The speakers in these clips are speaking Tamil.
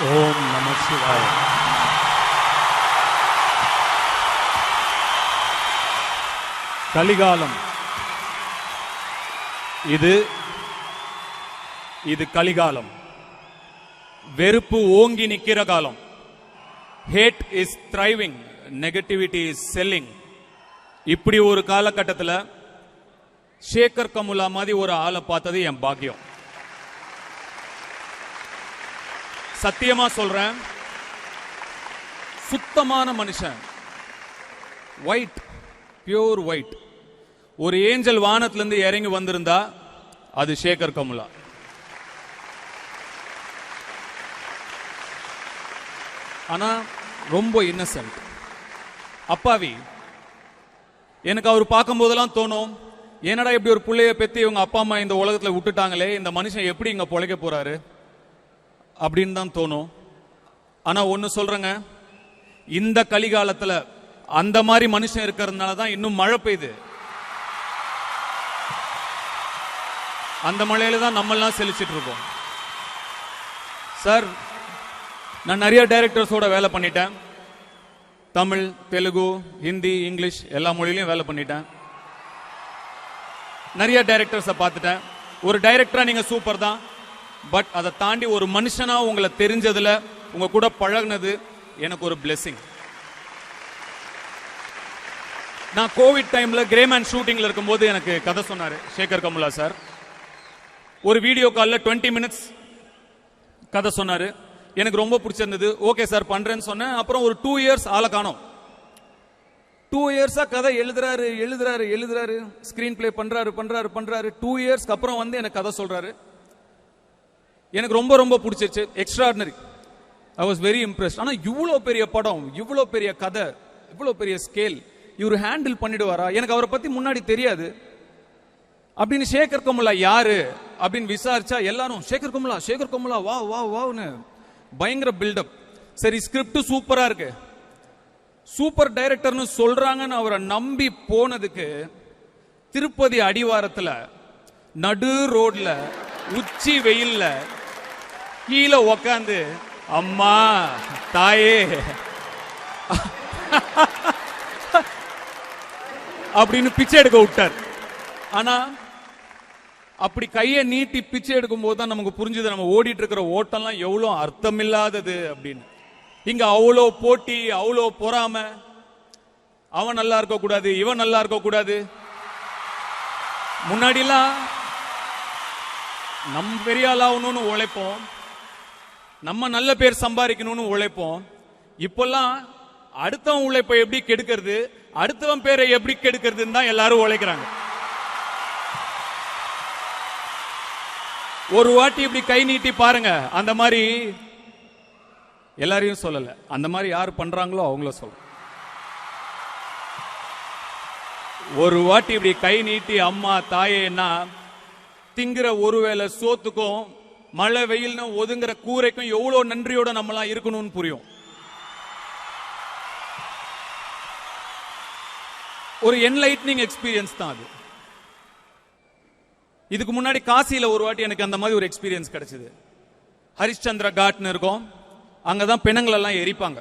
ஓம் நம சிவாய. கலிகாலம் இது கலிகாலம். வெறுப்பு ஓங்கி நிக்கிற காலம். Hate is thriving, negativity is selling. இப்படி ஒரு காலகட்டத்தில் சேகர் கமுலா மாதிரி ஒரு ஆளை பார்த்தது என் பாக்கியம். சத்தியமா சொல்றேன், சுத்தமான மனுஷன், ஒயிட், பியூர் ஒயிட். ஒரு ஏஞ்சல் வானத்திலிருந்து இறங்கி வந்திருந்தா அது சேகர் கமுலா. ஆனா ரொம்ப இன்னசென்ட், அப்பாவி. எனக்கு அவர் பார்க்கும் போதெல்லாம் தோணும், என்னடா இப்படி ஒரு பிள்ளைய பெத்தி இவங்க அப்பா அம்மா இந்த உலகத்துல விட்டுட்டாங்களே, இந்த மனுஷன் எப்படி இங்க பொழைக்க போறாரு அப்படின்னு தான் தோணும். ஆனா ஒன்னு சொல்றேங்க, இந்த கலிகாலத்துல அந்த மாதிரி மனுஷன் இருக்கிறதுனால தான் இன்னும் மழை பெய்யுது. அந்த மழையில தான் நம்ம எல்லாம் செழிச்சிட்டு இருக்கோம். சார், நான் நிறைய டைரக்டர்ஸோட வேலை பண்ணிட்டேன். தமிழ், தெலுங்கு, ஹிந்தி, இங்கிலீஷ் எல்லா மொழியிலையும் வேலை பண்ணிட்டேன். நிறைய டைரக்டர்ஸை பார்த்துட்டேன். ஒரு டைரக்டரா நீங்க சூப்பர் தான், பட் அதை தாண்டி ஒரு மனுஷனா உங்களை தெரிஞ்சதுல, உங்க கூட பழகினது எனக்கு ஒரு பிளெஸிங். நான் கோவிட் டைம்ல கிரேமேன் ஷூட்டிங்ல இருக்கும்போது எனக்கு கதை சொன்னாரு சேகர் கமுலா சார். ஒரு வீடியோ காலில் 20 மினிட்ஸ் கதை சொன்னாரு. எனக்கு ரொம்ப பிடிச்சிருந்தது. ஓகே சார் பண்றேன்னு சொன்னேன். அப்புறம் ஒரு 2 இயர்ஸ் ஆளை காணோம். 2 இயர்ஸா கதை எழுதுறாரு, ஸ்கிரீன் பிளே பண்றாரு. 2 இயர்ஸ்க்கு அப்புறம் வந்து எனக்கு கதை சொல்றாரு. எனக்கு ரொம்ப ரொம்ப பிடிச்சிருச்சு. Extraordinary. I was very impressed. ஆனா இவ்வளோ பெரிய படம், இவ்வளோ பெரிய கதை, இவ்வளோ பெரிய ஸ்கேல் இவர் ஹேண்டில் பண்ணிடுவாரா? எனக்கு அவரை பத்தி முன்னாடி தெரியாது. அப்படின்னு சேகர் கமுலா யாரு அப்படின்னு விசாரிச்சா எல்லாரும் சேகர் கமுலா வா வா வான்னு பயங்கர பில்டப். சரி, ஸ்கிரிப்ட் சூப்பரா இருக்கு, சூப்பர் டைரக்டர்னு சொல்றாங்கன்னு அவரை நம்பி போனதுக்கு திருப்பதி அடிவாரத்துல நடு ரோட்ல உச்சி வெயில்ல கீழே உக்காந்து அம்மா தாயே அப்படின்னு பிச்சை எடுக்க விட்டார். ஆனா அப்படி கையை நீட்டி பிச்சை எடுக்கும் போது தான் நமக்கு புரிஞ்சது, நம்ம ஓடிட்டு இருக்கிற ஓட்டம்லாம் எவ்வளவு அர்த்தமில்லாதது அப்படின்னு. இங்க அவ்வளோ போட்டி, அவ்வளோ பொறாம, அவன் நல்லா இருக்க கூடாது, இவன் நல்லா இருக்க கூடாது. முன்னாடிலாம் நம்ம பெரிய ஆளாகணும்னு உழைப்போம், நம்ம நல்ல பேர் சம்பாதிக்கணும்னு உழைப்போம். இப்பெல்லாம் அடுத்தவன் உழைப்பை எப்படி கெடுக்கிறது, அடுத்தவன் பேரை எப்படி கெடுக்கிறதுன்னு தான் எல்லாரும் உழைக்கிறாங்க. ஒரு வாட்டி இப்படி கை நீட்டி பாருங்க. அந்த மாதிரி எல்லாரையும் சொல்லல, அந்த மாதிரி யார் பண்றாங்களோ அவங்கள சொல்ல. ஒரு வாட்டி இப்படி கை நீட்டி அம்மா தாயேன்னா திங்கிற ஒருவேளை சோத்துக்கும் மழை வெயில்னு ஒதுங்குற கூரைக்கும் எவ்வளவு நன்றியோட நம்மளாம் இருக்கணும்னு புரியும். ஒரு என்லைட்னிங் எக்ஸ்பீரியன்ஸ் தான் அது. இதுக்கு முன்னாடி காசியில ஒரு வாட்டி எனக்கு அந்த மாதிரி ஒரு எக்ஸ்பீரியன்ஸ் கிடைச்சது. ஹரிஷ்சந்திர காட்னு இருக்கும், அங்கதான் பிணங்கள் எல்லாம் எரிப்பாங்க.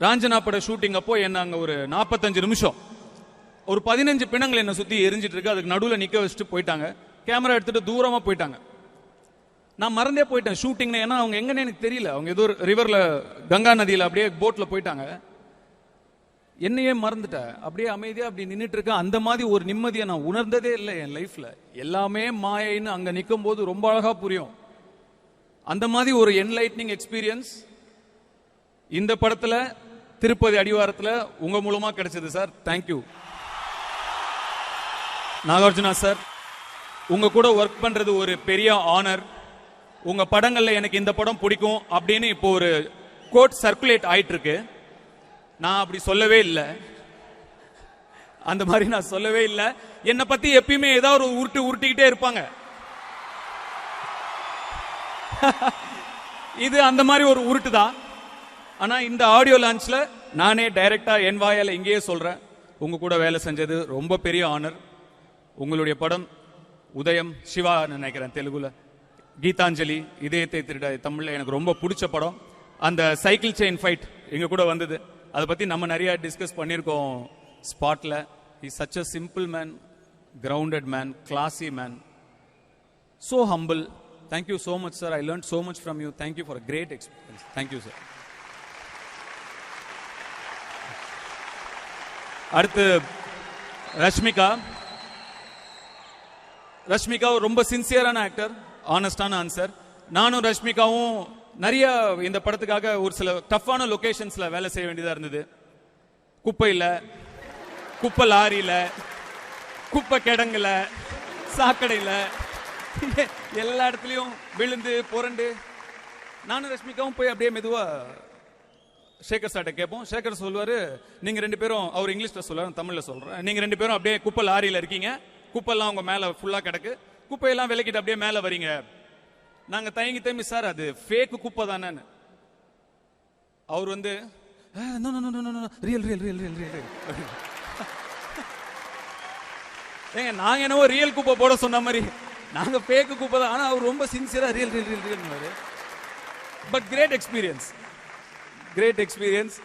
ராஞ்சனா பட ஷூட்டிங் அப்போ என்ன அங்க ஒரு 45 நிமிஷம் ஒரு 15 பிணங்கள் என்ன சுத்தி எரிஞ்சிட்டு இருக்கு. அதுக்கு நடுவில் நிக்க வச்சுட்டு போயிட்டாங்க. கேமரா எடுத்துட்டு தூரமா போயிட்டாங்க. நான் மறந்தே போயிட்டேன் ஷூட்டிங். ஏன்னா அவங்க எங்கன்னு எனக்கு தெரியல. அவங்க ஏதோ ரிவர்ல, கங்கா நதியில அப்படியே போட்ல போயிட்டாங்க. என்னையே மறந்துட்டேன். அப்படியே அமைதியா அப்படி நின்றுட்டு இருக்கேன். அந்த மாதிரி ஒரு நிம்மதியை நான் உணர்ந்ததே இல்லை என் லைஃப்ல. எல்லாமே மாயைன்னு அங்க நிற்கும் போது ரொம்ப அழகா புரியும். அந்த மாதிரி ஒரு என்லைட்னிங் எக்ஸ்பீரியன்ஸ் இந்த படத்துல திருப்பதி அடிவாரத்துல உங்க மூலமா கிடைச்சது சார். Thank you Nagarjuna sir. உங்க கூட ஒர்க் பண்றது ஒரு பெரிய ஆனர். உங்க படங்கள்ல எனக்கு இந்த படம் பிடிக்கும் அப்படின்னு இப்போ ஒரு கோட் சர்க்குலேட் ஆயிட்டு இருக்கு. நான் அப்படி சொல்லவே இல்லை, அந்த மாதிரி நான் சொல்லவே இல்லை. என்னை பத்தி எப்பயுமே ஏதாவது ஒரு உருட்டிக்கிட்டே இருப்பாங்க. இது அந்த மாதிரி ஒரு உருட்டு தான். ஆனா இந்த ஆடியோ லான்ச்ல நானே டைரக்டா என் வாயால இங்கேயே சொல்றேன், உங்க கூட வேலை செஞ்சது ரொம்ப பெரிய ஆனர். உங்களுடைய படம் உதயம் சிவா நினைக்கிறேன் தெலுங்குல கீதாஞ்சலி, இதயத்தை திருடாய் தமிழ்ல எனக்கு ரொம்ப பிடிச்ச படம். அந்த சைக்கிள் செயின் ஃபைட் எங்க கூட வந்தது, அதை பத்தி நம்ம நிறைய டிஸ்கஸ் பண்ணியிருக்கோம் ஸ்பாட்ல. Is such a simple man, grounded man, classy man, so humble. Thank you so much sir, I learned so much from you. Thank you for a great experience. Thank you sir. அடுத்து ரஷ்மிகா. ரஷ்மிகா ரொம்ப சின்சியரான ஆக்டர், ஆனஸ்டான ஆன்சர். நானும் ரஷ்மிகாவும் நிறைய இந்த படத்துக்காக ஒரு சில டஃப்பான லொகேஷன்ஸ்ல வேலை செய்ய வேண்டியதா இருந்தது. குப்பையில், குப்பை லாரியில, குப்பை கிடங்குல, சாக்கடையில, எல்லா இடத்துலயும் விழுந்து புரண்டு நானும் ரஷ்மிகாவும் போய் அப்படியே மெதுவா சேகர் சார்ட்ட கேட்போம். சேகர் சொல்லுவாரு, நீங்க ரெண்டு பேரும், அவர் இங்கிலீஷ்ல சொல்லுவாரு, தமிழ்ல சொல்றேன், நீங்க ரெண்டு பேரும் அப்படியே குப்பை லாரியில இருக்கீங்க, குப்பைலாம் உங்க மேல ஃபுல்லா கிடக்கு, குப்பையெல்லாம் விலக்கிட்டு அப்படியே மேல வரீங்க. நாங்க தயங்கி சார் அது ஃபேக் குப்பை தானே. அவர் வந்து real real real real real. ஏங்க நாங்க என்னவோ ரியல் குப்பை போட சொன்ன மாதிரி, நாங்க ஃபேக் குப்பை தான். ஆனா அவர் ரொம்ப சின்சியரா real real real real. But great experience, great experience.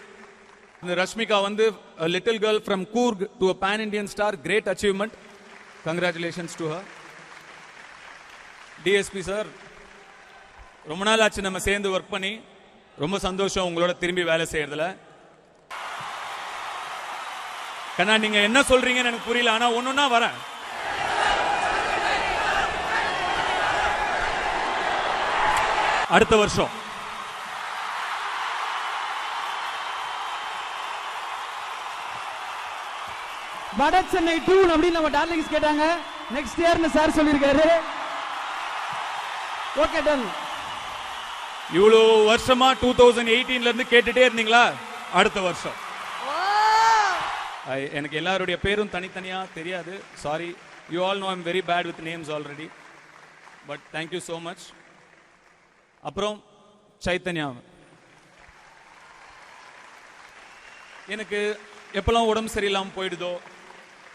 இந்த ரஷ்மிகா வந்து a little girl from Coorg to a pan Indian star, great achievement. Congratulations to her. DSP sir, ரொம்ப நாள் ஆச்சு நம்ம சேர்ந்து ஒர்க் பண்ணி, ரொம்ப சந்தோஷம் உங்களோட திரும்பி வேலை செய்யறதுல. கண்ணா நீங்க என்ன சொல்றீங்கன்னு எனக்கு புரியல, ஆனா ஒன்னொன்னா வரேன். அடுத்த வருஷம் வட சென்னை 2 அப்படின்னு நம்ம டார்லிங்ஸ் கேட்டாங்க. நெக்ஸ்ட் இயர்னு சார் சொல்லியிருக்காரு. Okay done. இவ்வளோ வருஷமா 2018ல இருந்து கேட்டுட்டே இருந்தீங்களா? அடுத்த வருஷம். எனக்கு எல்லாருடைய பேரும் தனித்தனியா தெரியாது, sorry. You all know I'm very bad with names already, but thank you so much. அப்புறம் சைத்தன்யா, எனக்கு எப்பெல்லாம் உடம்பு சரியில்லாமல் போயிடுதோ,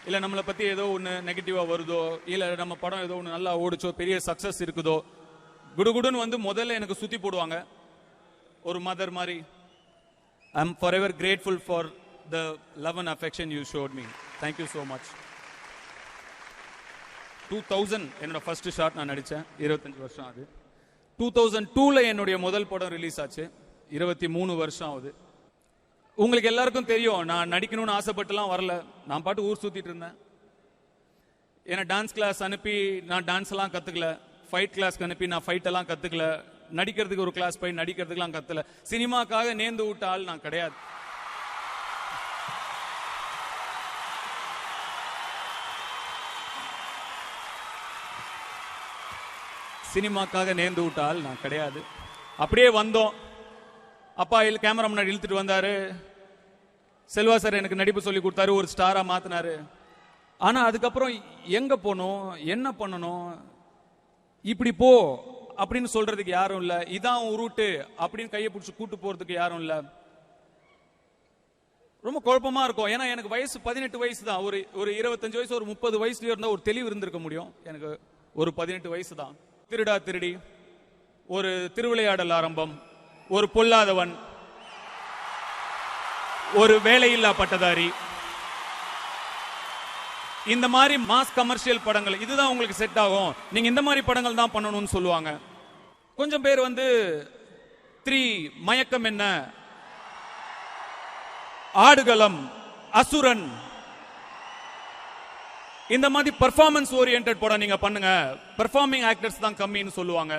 இல்லை நம்மளை பற்றி ஏதோ ஒன்று நெகட்டிவாக வருதோ, இல்லை நம்ம படம் ஏதோ ஒன்று நல்லா ஓடிச்சோ, பெரிய சக்ஸஸ் இருக்குதோ, குடுகுடுன்னு வந்து முதல்ல எனக்கு சுற்றி போடுவாங்க ஒரு மதர் மாதிரி. I am for ever grateful for the love and affection you ஷோட் me. Thank you so much. 2000 என்னோட ஃபர்ஸ்ட் ஷாட் நான் நடித்தேன், 25 வருஷம் ஆகுது. 2002ல என்னுடைய முதல் படம் ரிலீஸ் ஆச்சு, 23 வருஷம் ஆகுது. உங்களுக்கு எல்லாருக்கும் தெரியும், நான் நடிக்கணும்னு ஆசைப்பட்டுலாம் வரல, நான் பாட்டு ஊர் சுத்திட்டு இருந்தேன். ஏன்னா டான்ஸ் கிளாஸ் அனுப்பி நான் டான்ஸ் எல்லாம் கத்துக்கல, ஃபைட் கிளாஸ்க்கு அனுப்பி நான் ஃபைட் எல்லாம் கத்துக்கல, நடிக்கிறதுக்கு ஒரு கிளாஸ் போய் நடிக்கிறதுக்குலாம் கத்தல. சினிமாக்காக நேர்ந்து விட்ட ஆள் நான் கிடையாது. சினிமாக்காக நேர்ந்து விட்ட ஆள் நான் கிடையாது. அப்படியே வந்தோம், அப்பா கேமரா முன்னாடி இழுத்துட்டு வந்தாரு. செல்வா சார் எனக்கு நடிப்பு சொல்லி கொடுத்தாரு, ஒரு ஸ்டாரா மாத்தினாரு. ஆனா அதுக்கப்புறம் எங்க போனோம், என்ன பண்ணணும், இப்படி போ அப்படின்னு சொல்றதுக்கு யாரும் இல்ல, இதான் ரூட்டு அப்படின்னு கையை பிடிச்சி கூட்டு போறதுக்கு யாரும் இல்ல. ரொம்ப குழப்பமா இருக்கும். ஏன்னா எனக்கு வயசு 18 வயசு தான். ஒரு 25 வயசு, ஒரு 30 வயசுல இருந்தா ஒரு தெளிவு இருந்திருக்க முடியும். எனக்கு ஒரு 18 வயசு தான். திருடா திருடி, ஒரு திருவிளையாடல் ஆரம்பம், ஒரு பொல்லாதவன், ஒரு வேலையில்லா பட்டதாரி, இந்த மாதிரி மாஸ் கமர்ஷியல் படங்கள் இதுதான் உங்களுக்கு செட் ஆகும், நீங்க இந்த மாதிரி படங்கள் தான் பண்ணணும்னு சொல்லுவாங்க. கொஞ்சம் பேர் வந்து 3 மயக்கம் என்ன, ஆடுகளம், அசுரன், இந்த மாதிரி பெர்ஃபார்மன்ஸ் ஓரியன்டட் படம் நீங்க பண்ணுங்க, பெர்ஃபார்மிங் ஆக்டர்ஸ் தான் கம்மின்னு சொல்லுவாங்க.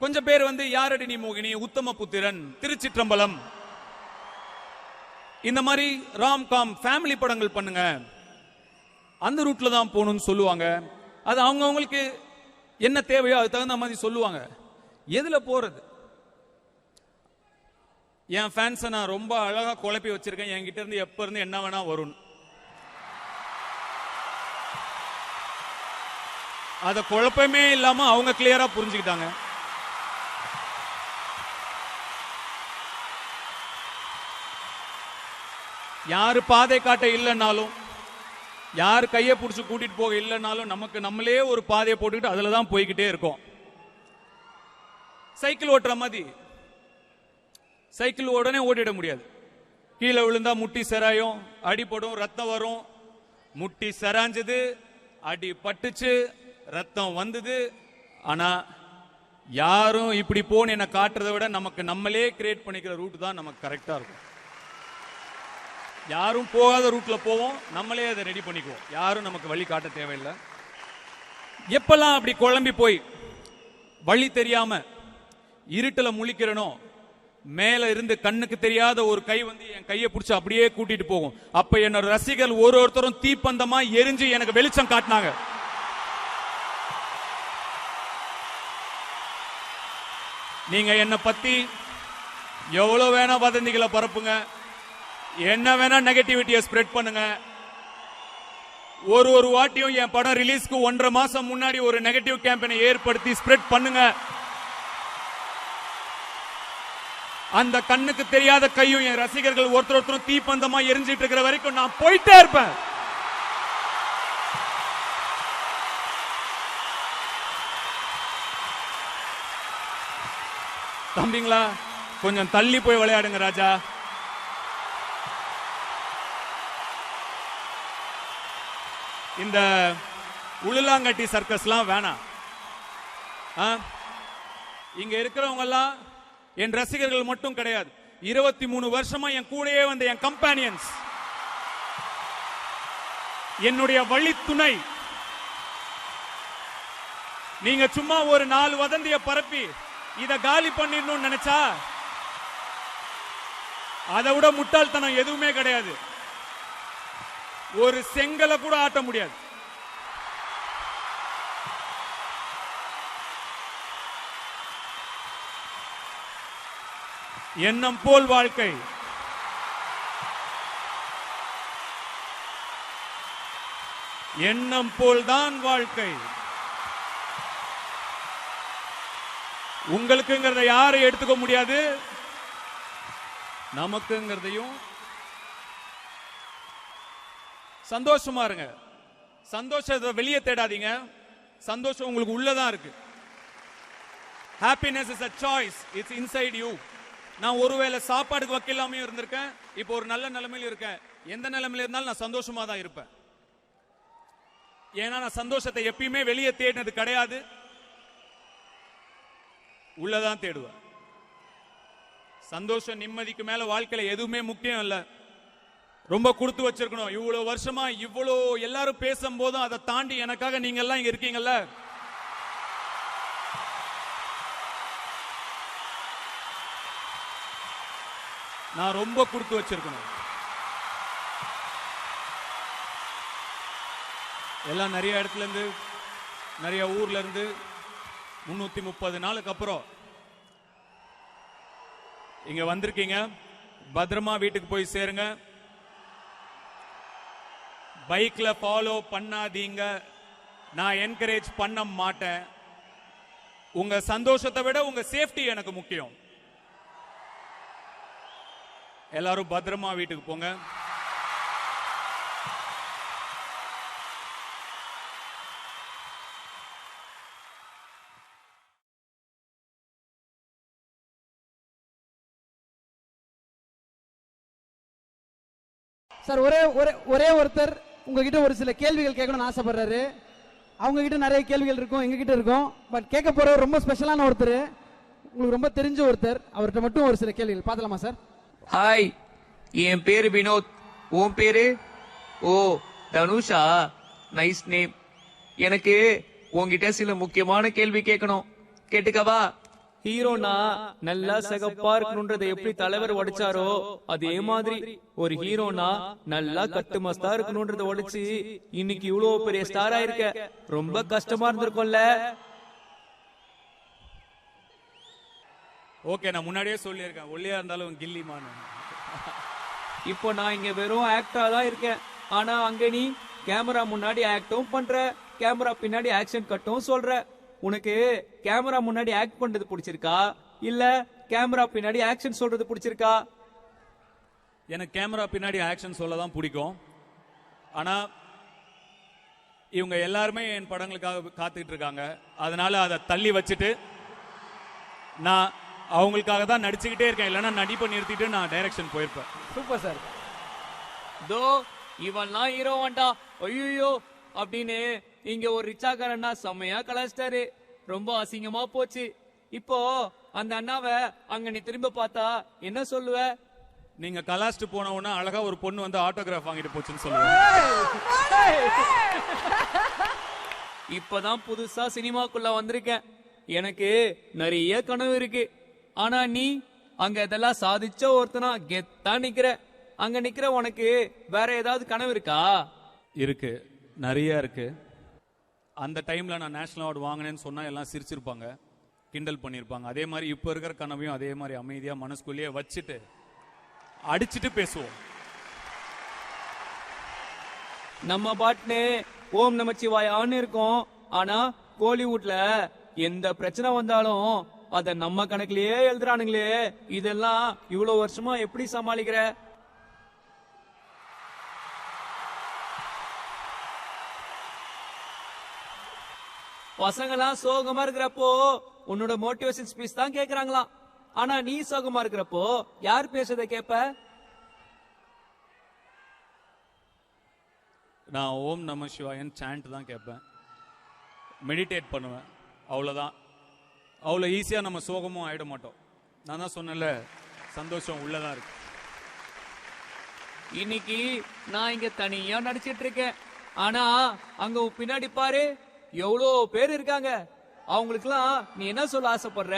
கொஞ்சம் பேர் வந்து யாரடி நீ மோகினி, உத்தம புத்திரன், திருச்சிற்றம்பலம், இந்த மாதிரி ராம்காம் ஃபேமிலி படங்கள் பண்ணுங்க, அந்த ரூட்ல தான் போகணும்னு சொல்லுவாங்க. அது அவங்களுக்கு என்ன தேவையோ அது தகுந்த மாதிரி சொல்லுவாங்க. எதுல போறது? என் ஃபேன்ஸை நான் ரொம்ப அழகா குழப்பி வச்சிருக்கேன். என்கிட்ட இருந்து எப்ப இருந்து என்ன வேணா வரும், அத குழப்பமே இல்லாம அவங்க கிளியரா புரிஞ்சுக்கிட்டாங்க. யாரு பாதை காட்ட இல்லைன்னாலும், யார் கையை பிடிச்சி கூட்டிட்டு போக இல்லைனாலும், நமக்கு நம்மளே ஒரு பாதையை போட்டுக்கிட்டு அதுல தான் போய்கிட்டே இருக்கோம். சைக்கிள் ஓட்டுற மாதிரி சைக்கிள் உடனே ஓட்டிட முடியாது. கீழே விழுந்தா முட்டி செராயும், அடிபடும், ரத்தம் வரும். முட்டி செராஞ்சது, அடி பட்டுச்சு, ரத்தம் வந்தது. ஆனா யாரும் இப்படி போன்னு என்ன காட்டுறதை விட நமக்கு நம்மளே கிரியேட் பண்ணிக்கிற ரூட் தான் நமக்கு கரெக்டா இருக்கும். யாரும் போகாத ரூட்ல போவோம், நம்மளே அதை ரெடி பண்ணிக்குவோம். யாரும் நமக்கு வழி காட்ட தேவையில்லை. எப்பெல்லாம் அப்படி குழம்பி போய் வழி தெரியாம இருட்டுல முழிக்கிறனோ, மேல இருந்து கண்ணுக்கு தெரியாத ஒரு கை வந்து என் கையை பிடிச்சு அப்படியே கூட்டிட்டு போகும். அப்ப என்னோட ரசிகர்கள் ஒருத்தரும் தீப்பந்தமா எரிஞ்சு எனக்கு வெளிச்சம் காட்டினாங்க. நீங்க என்ன பத்தி எவ்வளவு வேணா வதந்திகளை பரப்புங்க, என்ன வேணா நெகட்டிவிட்டியை ஸ்ப்ரெட் பண்ணுங்க. ஒரு வாட்டியும் என் படம் ரிலீஸ்க்கு 1.5 மாசம் முன்னாடி ஒரு நெகட்டிவ் கேம்பெயினை ஏற்படுத்தி ஸ்ப்ரெட் பண்ணுங்க. அந்த கண்ணுக்கு தெரியாத கையும் என் ரசிகர்கள் ஒருத்தரும் தீப்பந்தமா எரிஞ்சிட்டு இருக்கிற வரைக்கும் நான் போயிட்டே இருப்பேன். தம்பிங்களா, கொஞ்சம் தள்ளி போய் விளையாடுங்க ராஜா. இந்த உளுலாங்கட்டி சர்க்கஸ்லாம் வேணாம். இங்க இருக்கிறவங்க எல்லாம் என் ரசிகர்கள் மட்டும் கிடையாது, 23 வருஷமா என் கூடயே வந்த என் கம்பானியன்ஸ், என்னுடைய வழித்துணை. நீங்க சும்மா ஒரு 4 வதந்திய பரப்பி இத காலி பண்ணிடணும்னு நினைச்சா அதை விட முட்டாள்தனம் எதுவுமே கிடையாது. ஒரு செங்கலை கூட ஆட்ட முடியாது. எண்ணம் போல் வாழ்க்கை. எண்ணம் போல்தான் வாழ்க்கை. உங்களுக்குங்கிறத யாரும் எடுத்துக்க முடியாது, நமக்குங்கிறதையும். சந்தோஷமா இருங்க. சந்தோஷத்தை வெளியே தேடாதீங்க. சந்தோஷம் உங்களுக்கு உள்ளதான் இருக்கு. Happiness is a choice. It's inside you. நான் ஒருவேளை சாப்பாடுக்கு வக்கில்லாம இருந்திருக்கேன், இப்போ ஒரு நல்ல நிலைமையில இருக்கேன். எந்த நிலைமையில இருந்தாலும் நான் சந்தோஷமா தான் இருப்பேன். ஏன்னா நான் சந்தோஷத்தை எப்பயுமே வெளியே தேடினது கிடையாது, உள்ளதான் தேடுவேன். சந்தோஷம் நிம்மதிக்கு மேல வாழ்க்கையில எதுவுமே முக்கியம் இல்ல. ரொம்ப கொடுத்து வச்சிருக்கணும். இவ்வளவு வருஷமா இவ்வளவு எல்லாரும் பேசும் போதும் அதை தாண்டி எனக்காக நீங்க எல்லாம் இங்க இருக்கீங்கல்ல, நான் ரொம்ப கொடுத்து வச்சிருக்கணும். எல்லாம் நிறைய இடத்துல இருந்து, நிறைய ஊர்ல இருந்து 330 நாளுக்கு அப்புறம் இங்க வந்திருக்கீங்க. பத்திரமா வீட்டுக்கு போய் சேருங்க. பைக்ல ஃபாலோ பண்ணாதீங்க, நான் என்கரேஜ் பண்ண மாட்டேன். உங்க சந்தோஷத்தை விட உங்க சேஃப்டி எனக்கு முக்கியம். எல்லாரும் பத்திரமா வீட்டுக்கு போங்க. சார், ஒரே ஒருத்தர் உங்ககிட்ட ஒரு சில கேள்விகள் கேட்கணும்னு ஆசைப்படுறாரு. அவங்க கிட்ட நிறைய கேள்விகள் இருக்கும், எங்க கிட்ட இருக்கும். பட் கேட்க போற ரொம்ப ஸ்பெஷலான ஒருத்தர், உங்களுக்கு ரொம்ப தெரிஞ்ச ஒருத்தர். அவர்கிட்ட மட்டும் ஒரு சில கேள்விகள் பார்த்தலாமா சார்? ஹாய், என் பேரு வினோத். உன் பேரு? ஓ, தனுஷா. Nice name. எனக்கு உன்கிட்ட சில முக்கியமான கேள்வி கேட்கணும். கேட்டுக்கவா? ஹீரோனா நல்லா சிகப்பா இருக்கணும்ன்றதை எப்படி தலைவர் உடைச்சாரோ அதே மாதிரி ஒரு ஹீரோனா நல்லா கட்டு மஸ்தா இருக்கணும்ன்றதை உடைச்சு இன்னைக்கு இவ்வளவு பெரிய ஸ்டார் ஆயிருக்க. ரொம்ப கஷ்டமா இருந்திருக்கும்ல? ஓகே, நான் முன்னாடியே சொல்லியிருக்கேன், ஒல்லியா இருந்தாலும் கில்லிமான. இப்போ நான் இங்க வெறும் ஆக்டரா தான் இருக்கேன். ஆனா அங்க நீ கேமரா முன்னாடி ஆக்டும் பண்ற, கேமரா பின்னாடி ஆக்ஷன் கட்டும் சொல்ற. உனக்கு கேமரா முன்னாடி ஆக்ட் பண்றது பிடிச்சிருக்கா இல்ல கேமரா பின்னாடி ஆக்ஷன் சொல்றது பிடிச்சிருக்கா? எனக்கு கேமரா பின்னாடி ஆக்ஷன் சொல்லதான் பிடிக்கும். ஆனா இவங்க எல்லாருமே என் படங்களுக்காக காத்துக்கிட்டு இருக்காங்க. அதனால அதை தள்ளி வச்சுட்டு நான் அவங்களுக்காக தான் நடிச்சுக்கிட்டே இருக்கேன், இல்லைன்னா நடிப்பை நிறுத்திட்டு நான் டைரக்ஷன் போயிருப்பேன். Super sir. தோ இவன்லாம் ஹீரோவான்டா ஐயோ அப்படின்னு இங்க ஒரு ரிச்சாக்காரன்னா செம்மையா கலாச்சிட்டாரு. ரொம்ப அசிங்கமா போச்சு. இப்போ அந்த அண்ணாவை அங்க நீ திரும்ப பார்த்தா என்ன சொல்லுவ? நீங்க கலாஸ்ட் போன உடனே அழகா ஒரு பொண்ணு வந்து ஆட்டோகிராஃப் வாங்கிட்டு போச்சுன்னு சொல்லுவேன். இப்பதான் புதுசா சினிமாக்குள்ள வந்திருக்கேன். எனக்கு நிறைய கனவு இருக்கு. ஆனா நீ அங்க இதெல்லாம் சாதிச்ச ஒருத்தனா கெத்தா நிக்கிற. அங்க நிக்கிற உனக்கு வேற ஏதாவது கனவு இருக்கா? இருக்கு, நிறைய இருக்கு. அந்த டைம்ல நான் நேஷனல் அவார்டு வாங்கினேன்னு சொன்னா எல்லாம் சிரிச்சிருப்பாங்க, கிண்டல் பண்ணிருப்பாங்க. அதே மாதிரி இப்ப இருக்கிற கனவையும் அதே மாதிரி அமைதியா மனசுக்குள்ளேயே வச்சுட்டு அடிச்சுட்டு பேசுவோம். நம்ம பாட்டுன்னு ஓம் நமச்சிவாயான்னு இருக்கோம். ஆனா கோலிவுட்ல எந்த பிரச்சனை வந்தாலும் அத நம்ம கணக்குலயே எழுதுறானுங்களே. இதெல்லாம் இவ்வளவு வருஷமா எப்படி சமாளிக்கிற? பசங்கெல்லாம் சோகமா இருக்கிறப்போ உன்னோட மோட்டிவேஷன் ஸ்பீச் தான் கேக்குறாங்களாம். ஆனா நீ சோகமா இருக்கிறப்போ யார் பேசுறத கேப்ப? நான் ஓம் நம சிவாயன் சாண்ட் தான் கேட்பேன், மெடிடேட் பண்ணுவேன். அவ்வளோதான். அவ்வளோ ஈஸியாக நம்ம சோகமும் ஆயிட மாட்டோம். நான் தான் சொன்னேன்ல, சந்தோஷம் உள்ளதான் இருக்கு. இன்னைக்கு நான் இங்க தனியா நடிச்சிட்டு இருக்கேன். ஆனா அங்க உன் பின்னாடி பாரு எவ்வளோ பேர் இருக்காங்க. அவங்களுக்குலாம் நீ என்ன சொல்ல ஆசைப்படுற?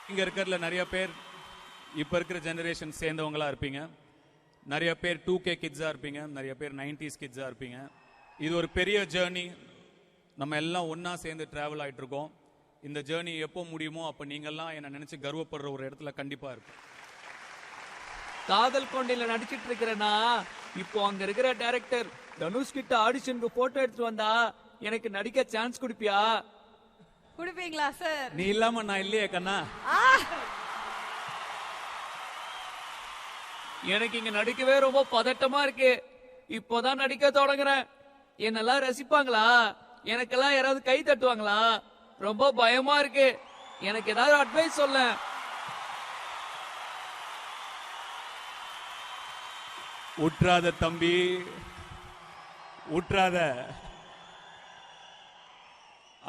இங்க இருக்கிறதுல நிறைய பேர் இப்ப இருக்கிற ஜெனரேஷன் சேர்ந்தவங்களா இருப்பீங்க. நிறைய பேர் 2K கிட்ஸா இருப்பீங்க, நிறைய பேர் 90s கிட்ஸா இருப்பீங்க. இது ஒரு பெரிய ஜேர்னி. நம்ம எல்லாம் ஒன்னா சேர்ந்து டிராவல் ஆயிட்டு இருக்கோம். இந்த ஜேர்னி எப்போ முடியுமோ அப்ப நீங்கெல்லாம் என்ன நினைச்சு கர்வப்படுற ஒரு இடத்துல கண்டிப்பா இருக்கும். காதல் கொண்டையில நடிச்சிட்டு இருக்கிறனா இப்போ அங்க இருக்கிற டைரக்டர் தனுஷ் கிட்ட ஆடிஷனுக்கு போட்டோ எடுத்து வந்தா எனக்கு நடிக்க சான்ஸ் குடுப்பியா? குடுப்பீங்களா சார்? நீ இல்லாம நான் இல்லையே கண்ணா. எனக்கு இங்க நடிக்கவே ரொம்ப பதட்டமா இருக்கு. இப்போதான் நடிக்க தொடங்குறேன். என்னெல்லாம் ரசிப்பாங்களா? எனக்கெல்லாம் யாராவது கை தட்டுவாங்களா? ரொம்ப பயமா இருக்கு. எனக்கு ஏதாவது அட்வைஸ் சொல்ல. உற்றாத தம்பி, உற்றாத.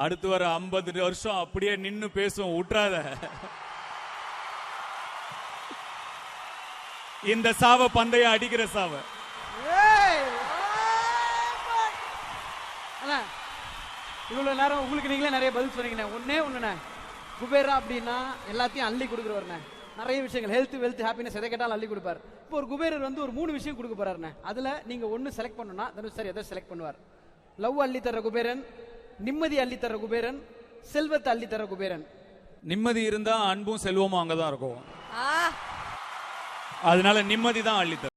அடுத்து வர 50 வருஷம் அப்படியே நின்னு பேசுவோம். உற்றாத. இந்த சாவ பந்தய அடிக்கிற சாவ. அண்ணா, இவ்வளவு நேரம் உங்களுக்கு நீங்களே நிறைய பதில் சொன்னீங்கண்ணே. ஒன்னே ஒண்ணுண்ணே, குபேரா அப்படின்னா எல்லாத்தையும் அள்ளி கொடுக்குறவர்ண்ணே. நிறைய விஷயங்கள், ஹெல்த், வெல்த், ஹாப்பினஸ் எதை கேட்டாலும் அள்ளி கொடுப்பார். இப்போ ஒரு குபேரர் வந்து ஒரு 3 விஷயம் கொடுக்க போறாருண்ணே. அதுல நீங்க ஒன்னு செலக்ட் பண்ணணும்னா தனுஷ் சார் எதை செலக்ட் பண்ணுவார்? லவ் அள்ளி தர குபேரன், நிம்மதி அள்ளி தர குபேரன், செல்வத்தை அள்ளி தர குபேரன். நிம்மதி இருந்தா அன்பும் செல்வமும் அங்கதான் இருக்கும். அதனால நிம்மதி தான் அள்ளி தரும்.